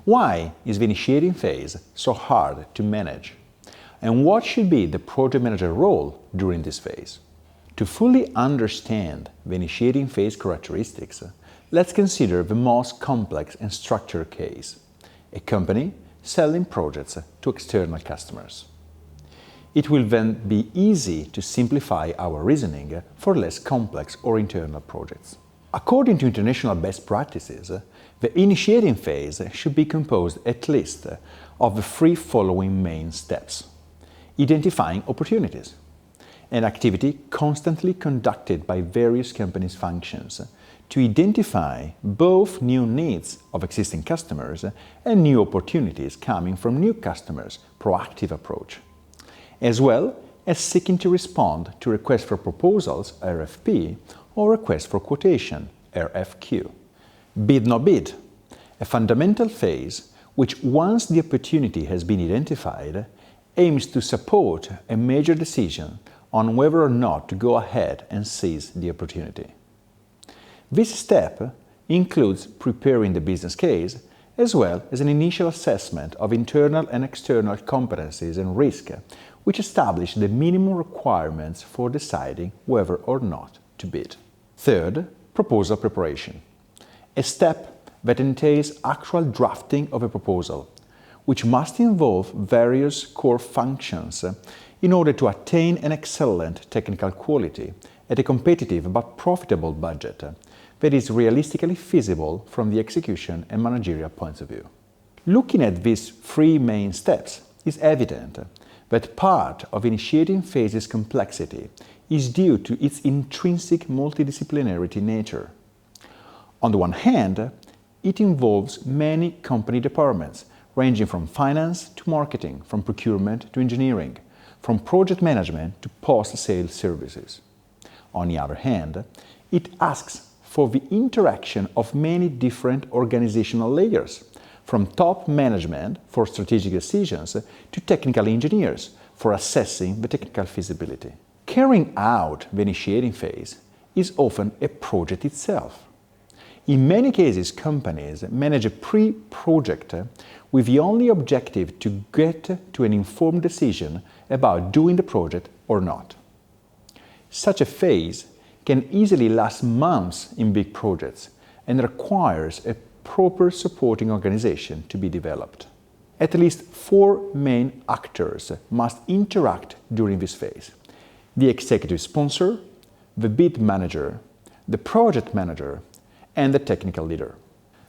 Why is the initiating phase so hard to manage? And what should be the project manager role during this phase? To fully understand the initiating phase characteristics, let's consider the most complex and structured case: a company selling projects to external customers. It will then be easy to simplify our reasoning for less complex or internal projects. According to international best practices, the initiating phase should be composed at least of the three following main steps: identifying opportunities, an activity constantly conducted by various companies' functions to identify both new needs of existing customers and new opportunities coming from new customers, proactive approach, as well as seeking to respond to requests for proposals, RFP, or requests for quotation, RFQ. Bid no bid, a fundamental phase which, once the opportunity has been identified, aims to support a major decision on whether or not to go ahead and seize the opportunity. This step includes preparing the business case as well as an initial assessment of internal and external competencies and risk, which establish the minimum requirements for deciding whether or not to bid. Third, proposal preparation, a step that entails actual drafting of a proposal, which must involve various core functions in order to attain an excellent technical quality at a competitive but profitable budget that is realistically feasible from the execution and managerial points of view. Looking at these three main steps, it's evident that part of initiating phase's complexity is due to its intrinsic multidisciplinarity nature. On the one hand, it involves many company departments, ranging from finance to marketing, from procurement to engineering, from project management to post-sale services. On the other hand, it asks for the interaction of many different organizational layers, from top management for strategic decisions to technical engineers for assessing the technical feasibility. Carrying out the initiating phase is often a project itself. In many cases, companies manage a pre-project with the only objective to get to an informed decision about doing the project or not. Such a phase can easily last months in big projects and requires a proper supporting organization to be developed. At least four main actors must interact during this phase: the executive sponsor, the bid manager, the project manager, and the technical leader.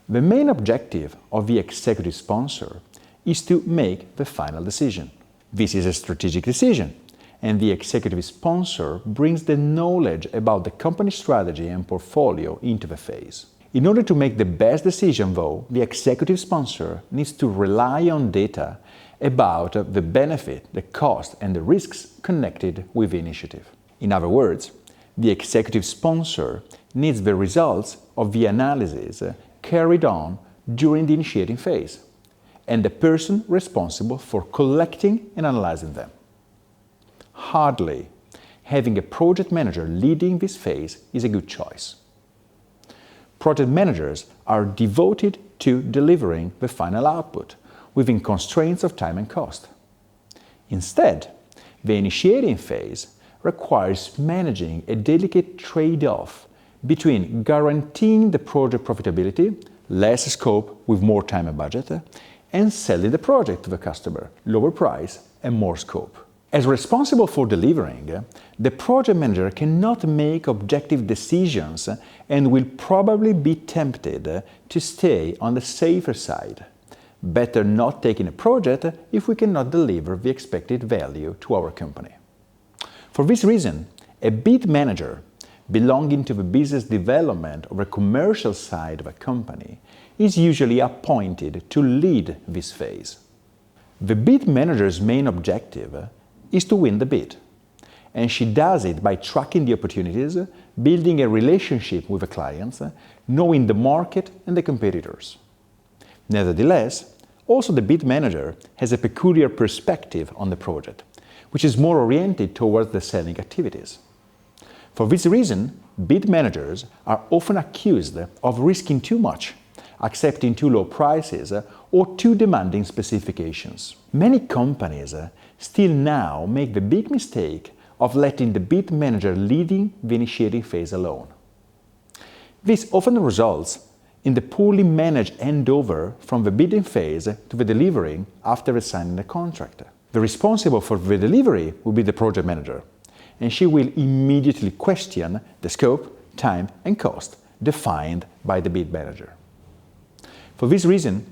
The main objective of the executive sponsor is to make the final decision. This is a strategic decision, and the executive sponsor brings the knowledge about the company strategy and portfolio into the phase. In order to make the best decision, though, the executive sponsor needs to rely on data about the benefit, the cost, and the risks connected with the initiative. In other words, the executive sponsor needs the results of the analysis carried on during the initiating phase, and the person responsible for collecting and analyzing them. Hardly having a project manager leading this phase is a good choice. Project managers are devoted to delivering the final output within constraints of time and cost. Instead, the initiating phase requires managing a delicate trade-off between guaranteeing the project profitability, less scope with more time and budget, and selling the project to the customer, lower price and more scope. As responsible for delivering, the project manager cannot make objective decisions and will probably be tempted to stay on the safer side. Better not taking a project if we cannot deliver the expected value to our company. For this reason, a bid manager belonging to the business development or the commercial side of a company is usually appointed to lead this phase. The bid manager's main objective is to win the bid, and she does it by tracking the opportunities, building a relationship with the clients, knowing the market and the competitors. Nevertheless, also the bid manager has a peculiar perspective on the project, which is more oriented towards the selling activities. For this reason, bid managers are often accused of risking too much, accepting too low prices, or too demanding specifications. Many companies still now make the big mistake of letting the bid manager leading the initiating phase alone. This often results in the poorly managed handover from the bidding phase to the delivery after signing the contract. The responsible for the delivery will be the project manager, and she will immediately question the scope, time and cost defined by the bid manager. For this reason,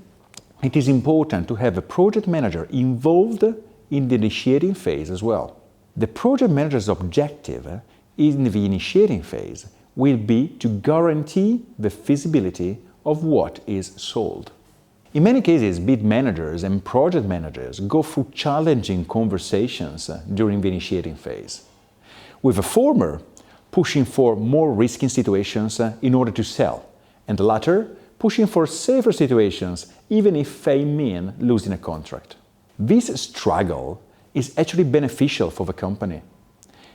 it is important to have a project manager involved in the initiating phase as well. The project manager's objective in the initiating phase will be to guarantee the feasibility of what is sold. In many cases, bid managers and project managers go through challenging conversations during the initiating phase, with the former pushing for more risky situations in order to sell, and the latter pushing for safer situations even if they mean losing a contract. This struggle is actually beneficial for the company.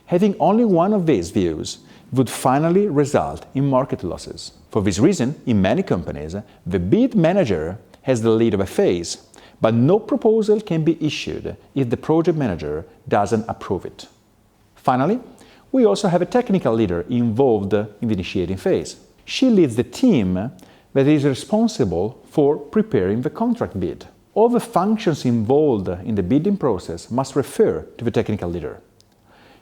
Having only one of these views would finally result in market losses. For this reason, in many companies, the bid manager has the lead of a phase, but no proposal can be issued if the project manager doesn't approve it. Finally, we also have a technical leader involved in the initiating phase. She leads the team that is responsible for preparing the contract bid. All the functions involved in the bidding process must refer to the technical leader.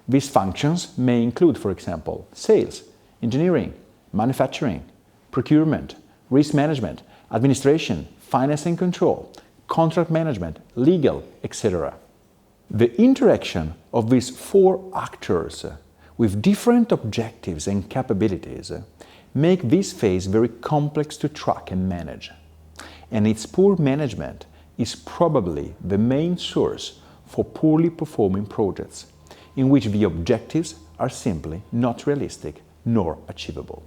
These functions may include, for example, sales, engineering, manufacturing, procurement, risk management, administration, finance and control, contract management, legal, etc. The interaction of these four actors with different objectives and capabilities make this phase very complex to track and manage. And its poor management is probably the main source for poorly performing projects, in which the objectives are simply not realistic nor achievable.